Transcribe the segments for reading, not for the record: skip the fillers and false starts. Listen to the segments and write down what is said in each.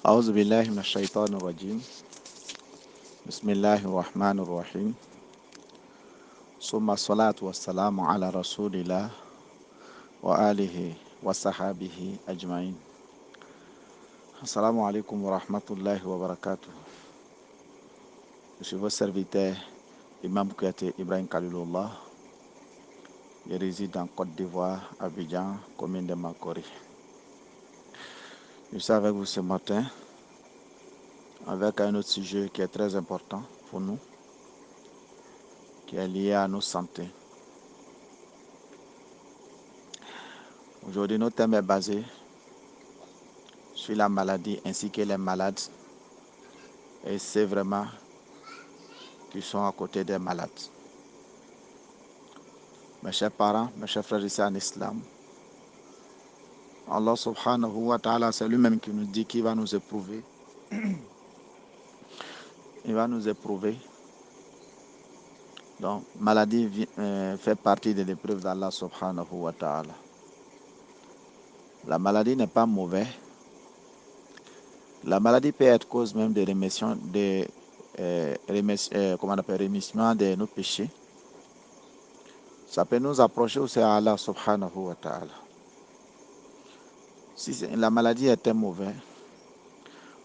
أعوذ بالله من الشيطان الرجيم بسم الله الرحمن الرحيم ثم الصلاة والسلام على رسول الله وآله وصحابه أجمعين. Assalamu alaikum wa rahmatullahi wa barakatuh. Je suis votre serviteur, Imam Kouyaté Ibrahim Khalilullah. Je réside en Côte d'Ivoire, Abidjan, commune de Makori. Je suis avec vous ce matin avec un autre sujet qui est très important pour nous, qui est lié à nos santé. Aujourd'hui, notre thème est basé sur la maladie ainsi que les malades. Et c'est vraiment qu'ils sont à côté des malades. Mes chers parents, mes chers frères ici en islam, Allah subhanahu wa ta'ala, c'est lui-même qui nous dit qu'il va nous éprouver. Il va nous éprouver. Donc, maladie fait partie de l'épreuve d'Allah subhanahu wa ta'ala. La maladie n'est pas mauvaise. La maladie peut être cause même de rémission, rémission de nos péchés. Ça peut nous approcher aussi à Allah subhanahu wa ta'ala. Si la maladie était mauvaise,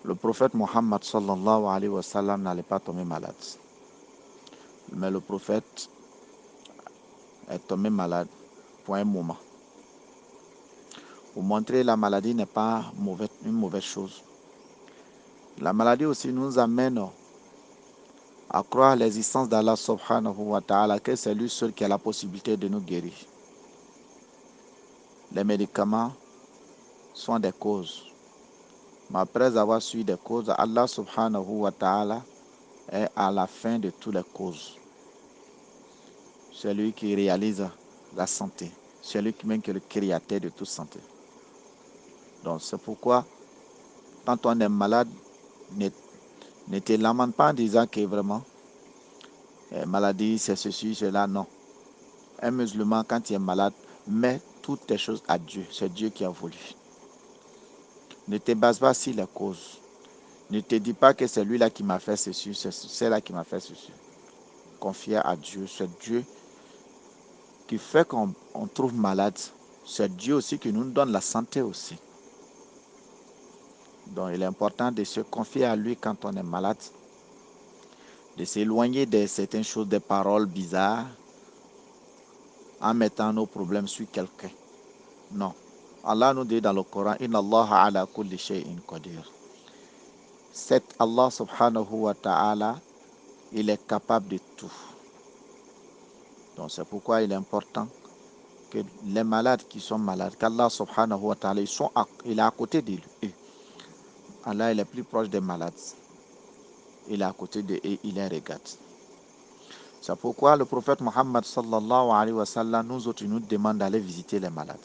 le prophète Mohammed sallallahu alayhi wa sallam n'allait pas tomber malade. Mais le prophète est tombé malade pour un moment. Pour montrer que la maladie n'est pas une mauvaise chose. La maladie aussi nous amène à croire l'existence d'Allah subhanahu wa ta'ala, que c'est lui seul qui a la possibilité de nous guérir. Les médicaments sont des causes. Mais après avoir suivi des causes, Allah subhanahu wa ta'ala est à la fin de toutes les causes. C'est lui qui réalise la santé. C'est lui même qui est le créateur de toute santé. Donc c'est pourquoi, quand on est malade, ne te lamente pas en disant que vraiment, maladie, c'est ceci, cela, non. Un musulman, quand il est malade, met toutes les choses à Dieu. C'est Dieu qui a voulu. Ne te base pas sur les causes. Ne te dis pas que c'est lui-là qui m'a fait ceci, c'est celle-là qui m'a fait ceci. Confie à Dieu. C'est Dieu qui fait qu'on trouve malade. C'est Dieu aussi qui nous donne la santé aussi. Donc il est important de se confier à lui quand on est malade, de s'éloigner de certaines choses, des paroles bizarres, en mettant nos problèmes sur quelqu'un. Non. Allah nous dit dans le Coran, Inna Allah ala kulli shay'in qadir. Cet Allah subhanahu wa ta'ala, il est capable de tout. Donc c'est pourquoi il est important que les malades qui sont malades, qu'Allah subhanahu wa ta'ala, il est à côté d'eux. Allah, il est plus proche des malades. Il est à côté d'eux et il les regarde. C'est pourquoi le prophète Mohammed sallallahu alayhi wa sallam, nous autres, nous demande d'aller visiter les malades.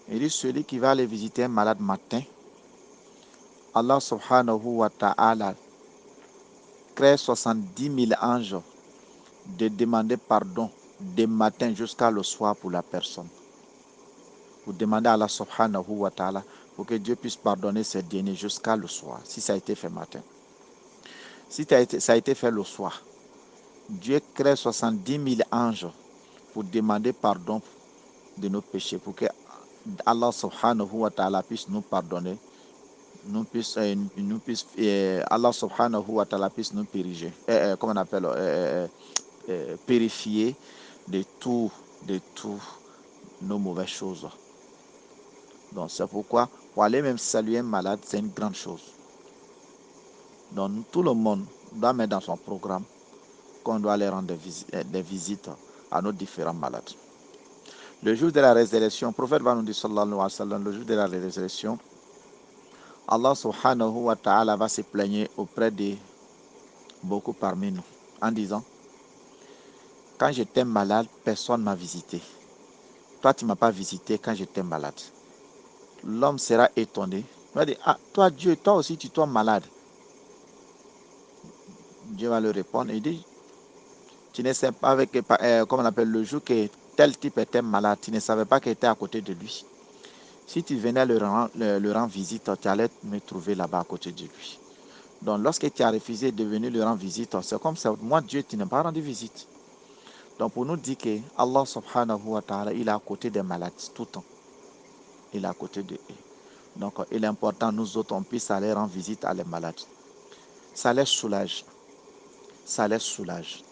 Il dit, celui qui va aller visiter un malade matin, Allah subhanahu wa ta'ala crée 70 000 anges de demander pardon du matin jusqu'à le soir pour la personne. Vous demandez à Allah subhanahu wa ta'ala pour que Dieu puisse pardonner ses derniers jusqu'à le soir, si ça a été fait matin. Si ça a été fait le soir, Dieu crée 70 000 anges pour demander pardon de nos péchés, pour que Allah subhanahu wa ta'ala puisse nous pardonner, Allah subhanahu wa ta'ala puisse nous purifier, comment on appelle, purifier de tout nos mauvaises choses. Donc c'est pourquoi pour aller même saluer un malade, c'est une grande chose. Donc tout le monde doit mettre dans son programme qu'on doit aller rendre des visites à nos différents malades. Le jour de la résurrection, le prophète va nous dire, sallallahu alayhi wa sallam, le jour de la résurrection, Allah subhanahu wa ta'ala va se plaigner auprès de beaucoup parmi nous en disant, quand j'étais malade, personne ne m'a visité. Toi, tu ne m'as pas visité quand j'étais malade. L'homme sera étonné. Il va dire, ah, toi Dieu, toi aussi tu es malade. Dieu va lui répondre et dit, tu ne sais pas comment on appelle le jour que tel type était malade, tu ne savais pas qu'il était à côté de lui. Si tu venais le rendre visite, tu allais me trouver là-bas à côté de lui. Donc, lorsque tu as refusé de venir le rendre visite, c'est comme ça, moi, Dieu, tu n'as pas rendu visite. Donc, pour nous dire que Allah subhanahu wa ta'ala, il est à côté des malades tout le temps. Il est à côté de eux. Donc, il est important, nous autres, on puisse aller rendre visite à les malades. Ça les soulage. Ça les soulage.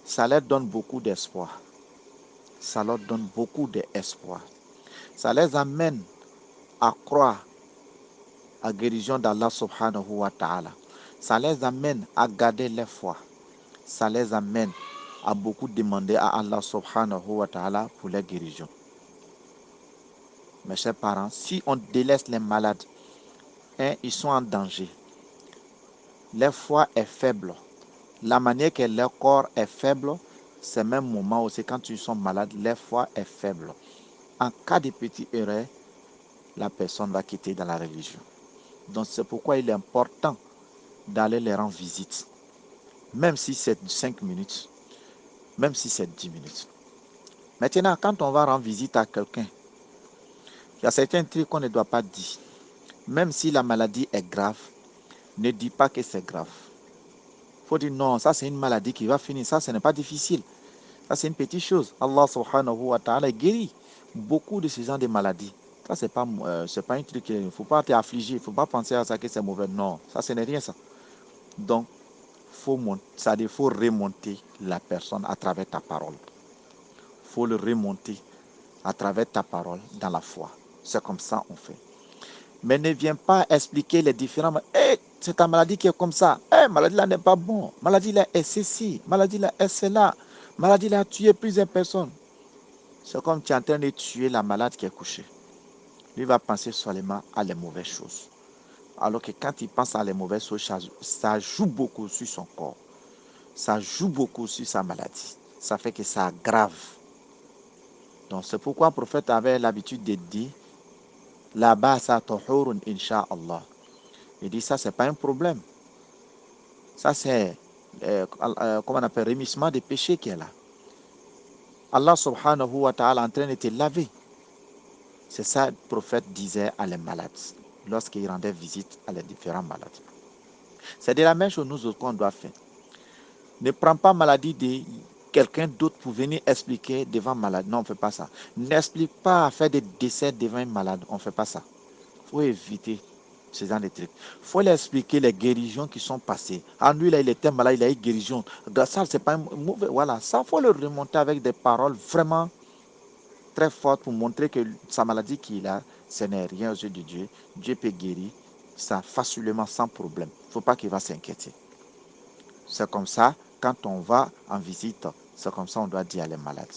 Ça leur donne beaucoup d'espoir. Ça leur donne beaucoup d'espoir. Ça les amène à croire à la guérison d'Allah subhanahu wa ta'ala. Ça les amène à garder leur foi. Ça les amène à beaucoup demander à Allah subhanahu wa ta'ala pour leur guérison. Mes chers parents, si on délaisse les malades, ils sont en danger. Leur foi est faible. La manière que leur corps est faible, c'est même moment aussi quand ils sont malades, leur foi est faible. En cas de petite erreur, la personne va quitter dans la religion. Donc c'est pourquoi il est important d'aller les rendre visite. Même si c'est 5 minutes, même si c'est 10 minutes. Maintenant, quand on va rendre visite à quelqu'un, il y a certains trucs qu'on ne doit pas dire. Même si la maladie est grave, ne dis pas que c'est grave. Il faut dire non, ça c'est une maladie qui va finir, ça ce n'est pas difficile. Ça c'est une petite chose. Allah subhanahu wa ta'ala guérit beaucoup de ces gens de maladies. Ça c'est pas un truc, il ne faut pas t'affliger, il ne faut pas penser à ça que c'est mauvais. Non, ça ce n'est rien ça. Donc, faut remonter la personne à travers ta parole. Il faut le remonter à travers ta parole dans la foi. C'est comme ça on fait. Mais ne viens pas expliquer les différents. C'est ta maladie qui est comme ça. Maladie là n'est pas bon. Maladie là est ceci. Maladie là est cela. Maladie là a tué plusieurs personnes. C'est comme tu es en train de tuer la malade qui est couchée. Lui va penser seulement à les mauvaises choses. Alors que quand il pense à les mauvaises choses, ça joue beaucoup sur son corps. Ça joue beaucoup sur sa maladie. Ça fait que ça aggrave. Donc c'est pourquoi le prophète avait l'habitude de dire là-bas, ça tahurun insha'Allah. Il dit ça, c'est pas un problème. Ça, c'est, comment on appelle, rémissement des péchés qui est là. Allah subhanahu wa ta'ala est en train de te laver. C'est ça que le prophète disait à les malades lorsqu'il rendait visite à les différents malades. C'est de la même chose nous autres qu'on doit faire. Ne prends pas maladie de quelqu'un d'autre pour venir expliquer devant malade. Non, on ne fait pas ça. N'explique pas à faire des décès devant un malade. On ne fait pas ça. Il faut éviter ce genre de trucs. Il faut lui expliquer les guérisons qui sont passées. Ah, lui, là, il était malade, il a eu guérison. Ça, c'est pas un mauvais. Voilà, ça, il faut le remonter avec des paroles vraiment très fortes pour montrer que sa maladie qu'il a, ce n'est rien aux yeux de Dieu. Dieu peut guérir ça facilement, sans problème. Il ne faut pas qu'il va s'inquiéter. C'est comme ça, quand on va en visite, c'est comme ça on doit dire à les malades.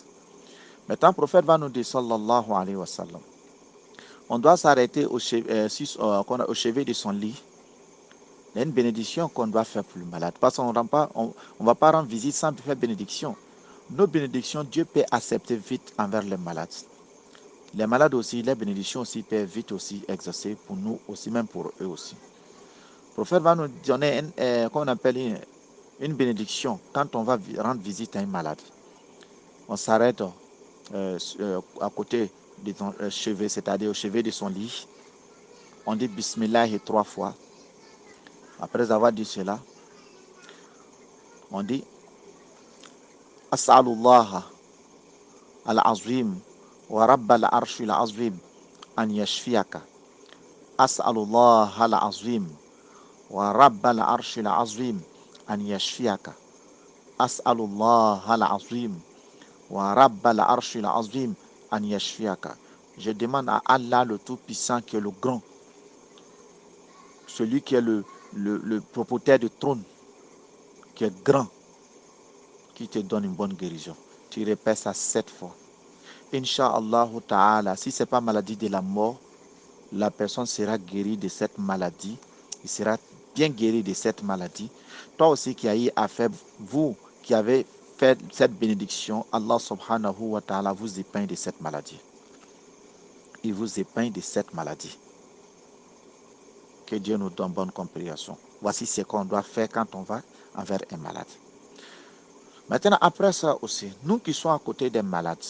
Maintenant, le prophète va nous dire, sallallahu alayhi wa sallam, on doit s'arrêter au chevet de son lit. Il y a une bénédiction qu'on doit faire pour le malade. Parce qu'on ne va pas rendre visite sans faire bénédiction. Nos bénédictions, Dieu peut accepter vite envers les malades. Les malades aussi, les bénédictions aussi peuvent vite aussi exaucer pour nous aussi, même pour eux aussi. Le prophète va nous donner qu'on appelle une bénédiction quand on va rendre visite à un malade. On s'arrête à côté de son chevet, c'est-à-dire au chevet de son lit. On dit Bismillah 3 fois. Après avoir dit cela, on dit As'alullah al-azim wa rabbal arshil azim an yashfiyaka. As'alullah al-azim wa rabbal arshil azim an yashfiyaka. As'alullah al-azim wa rabbal arshil azim an yashfiyaka. Je demande à Allah le Tout-Puissant qui est le grand, celui qui est le propriétaire du trône, qui est grand, qui te donne une bonne guérison. Tu répètes ça 7 fois. Inch'Allah ta'ala, si ce n'est pas maladie de la mort, la personne sera guérie de cette maladie. Il sera bien guéri de cette maladie. Toi aussi qui as eu à faire, vous qui avez fait cette bénédiction, Allah subhanahu wa ta'ala vous épargne de cette maladie. Il vous épargne de cette maladie. Que Dieu nous donne bonne compréhension. Voici ce qu'on doit faire quand on va envers un malade. Maintenant, après ça aussi, nous qui sommes à côté des malades,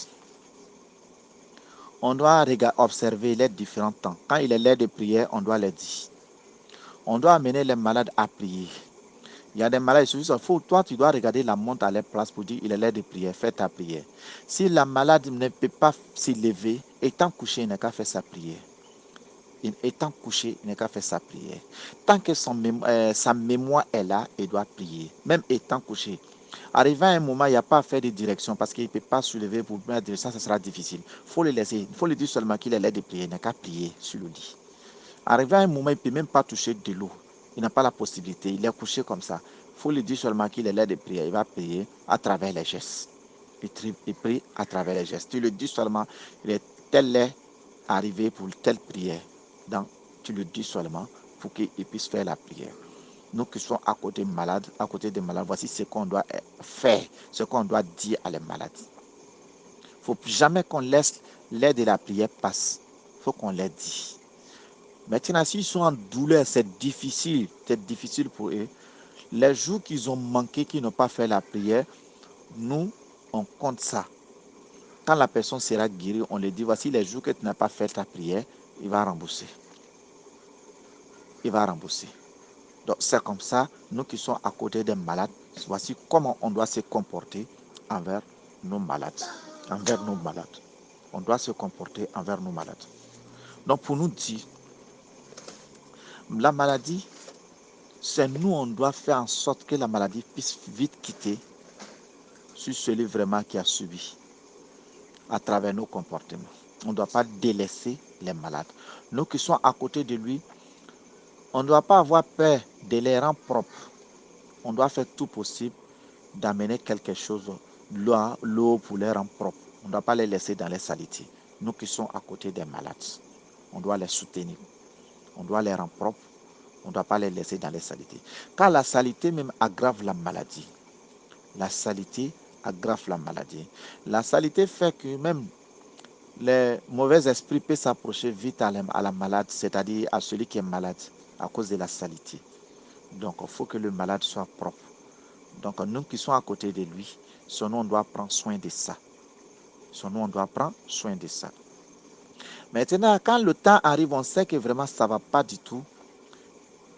On doit observer les différents temps. Quand il est l'heure de prière, on doit les dire. On doit amener les malades à prier. Il y a des malades, toi, tu dois regarder la montre à leur place pour dire il est l'heure de prière, fais ta prière. Si la malade ne peut pas s'élever, étant couché, il n'a qu'à faire sa prière. Étant couché, il n'a qu'à faire sa prière. Tant que sa mémoire est là, il doit prier, même étant couché. Arrivé à un moment, il n'y a pas à faire de direction parce qu'il ne peut pas soulever pour mettre la direction, ça sera difficile. Il faut le laisser, il faut lui dire seulement qu'il est l'heure de prier, il n'a qu'à prier sur le lit. Arrivé à un moment, il ne peut même pas toucher de l'eau. Il n'a pas la possibilité, il est couché comme ça. Il faut lui dire seulement qu'il est l'heure de prier, il va prier à travers les gestes. Il prie à travers les gestes. Tu lui dis seulement, il est telle heure arrivé pour telle prière. Donc, tu le dis seulement pour qu'il puisse faire la prière. Nous qui sommes à côté des malades, voici ce qu'on doit faire, ce qu'on doit dire à les malades. Il ne faut jamais qu'on laisse l'aide de la prière passe. Il faut qu'on les dise. Maintenant, s'ils sont en douleur, c'est difficile pour eux. Les jours qu'ils ont manqué, qu'ils n'ont pas fait la prière, nous, on compte ça. Quand la personne sera guérie, on lui dit, voici les jours que tu n'as pas fait ta prière, il va rembourser. Il va rembourser. Donc, c'est comme ça, nous qui sommes à côté des malades, voici comment on doit se comporter envers nos malades. Envers nos malades. On doit se comporter envers nos malades. Donc, pour nous dire, la maladie, c'est nous, on doit faire en sorte que la maladie puisse vite quitter sur celui vraiment qui a subi à travers nos comportements. On ne doit pas délaisser les malades. Nous qui sommes à côté de lui, on ne doit pas avoir peur de les rendre propres. On doit faire tout possible d'amener quelque chose, l'eau pour les rendre propres. On ne doit pas les laisser dans les saletés. Nous qui sommes à côté des malades, on doit les soutenir. On doit les rendre propres. On ne doit pas les laisser dans les saletés. Car la saleté même aggrave la maladie. La saleté aggrave la maladie. La saleté fait que même les mauvais esprits peuvent s'approcher vite à la malade, c'est-à-dire à celui qui est malade, à cause de la saleté. Donc, il faut que le malade soit propre. Donc, nous qui sommes à côté de lui, on doit prendre soin de ça. On doit prendre soin de ça. Maintenant, quand le temps arrive, on sait que vraiment ça ne va pas du tout.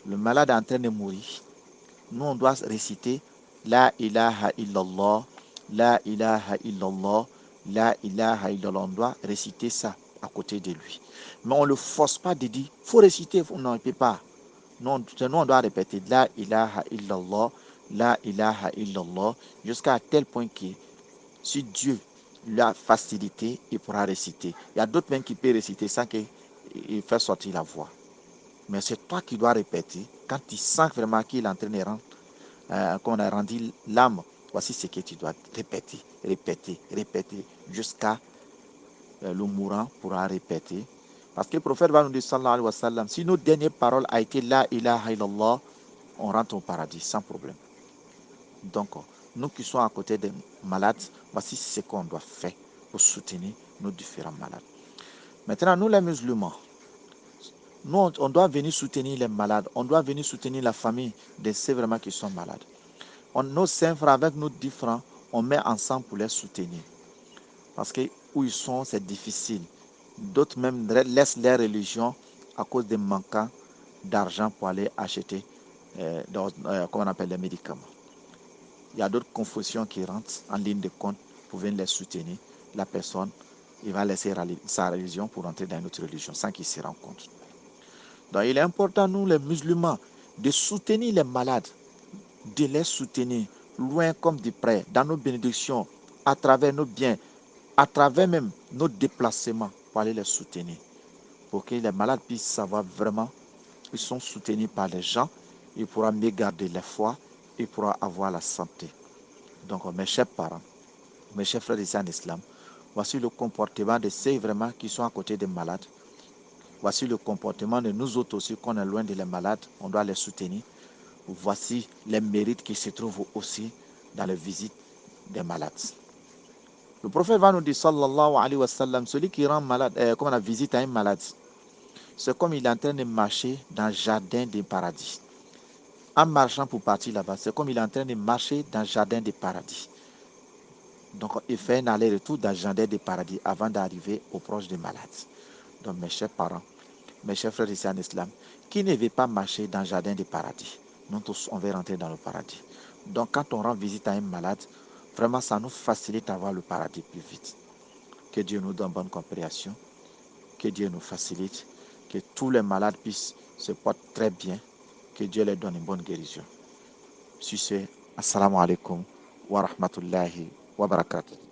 Le malade est en train de mourir. Nous, on doit réciter La ilaha illallah, La ilaha illallah, La ilaha illallah. On doit réciter ça à côté de lui. Mais on ne le force pas de dire, il faut réciter. Non, il ne peut pas. Non, on doit répéter La ilaha illallah, La ilaha illallah, jusqu'à tel point que si Dieu lui a facilité, il pourra réciter. Il y a d'autres même qui peuvent réciter sans qu'il fasse sortir la voix. Mais c'est toi qui dois répéter quand tu sens vraiment qu'il est en train de rendre, qu'on a rendu l'âme. Voici ce que tu dois répéter jusqu'à le mourant pourra répéter. Parce que le prophète va nous dire, sallallahu alayhi wa sallam, si nos dernières paroles a été la ilaha illallah, on rentre au paradis sans problème. Donc, nous qui sommes à côté des malades, voici ce qu'on doit faire pour soutenir nos différents malades. Maintenant, nous les musulmans, nous, on doit venir soutenir les malades. On doit venir soutenir la famille de ceux vraiment qui sont malades. Nos saints frères, avec nos différents, on met ensemble pour les soutenir. Parce que où ils sont, c'est difficile. D'autres même laissent leur religion à cause des manquants d'argent pour aller acheter, comment on appelle, les médicaments. Il y a d'autres confusions qui rentrent en ligne de compte pour venir les soutenir. La personne, il va laisser sa religion pour entrer dans une autre religion sans qu'il se rende compte. Donc, il est important, nous les musulmans, de soutenir les malades, de les soutenir, loin comme de près, dans nos bénédictions, à travers nos biens, à travers même nos déplacements, pour aller les soutenir. Pour que les malades puissent savoir vraiment qu'ils sont soutenus par les gens, ils pourront mieux garder la foi, ils pourront avoir la santé. Donc, mes chers parents, mes chers frères ici en islam, voici le comportement de ceux vraiment qui sont à côté des malades. Voici le comportement de nous autres aussi, qu'on est loin de les malades, on doit les soutenir. Voici les mérites qui se trouvent aussi dans les visites des malades. Le prophète va nous dire, sallallahu alayhi wa sallam, celui qui rend malade, comme on a visite à un malade, c'est comme il est en train de marcher dans le jardin du paradis. En marchant pour partir là-bas, c'est comme il est en train de marcher dans le jardin du paradis. Donc, il fait un aller-retour dans le jardin des paradis avant d'arriver aux proches des malades. Donc, mes chers parents, mes chers frères ici en islam, qui ne veut pas marcher dans le jardin des paradis? Nous tous, on veut rentrer dans le paradis. Donc, quand on rend visite à un malade, vraiment, ça nous facilite à voir le paradis plus vite. Que Dieu nous donne bonne compréhension, que Dieu nous facilite, que tous les malades puissent se porter très bien, que Dieu leur donne une bonne guérison. Sur ce, assalamu alaikum wa rahmatullahi wa barakatuh.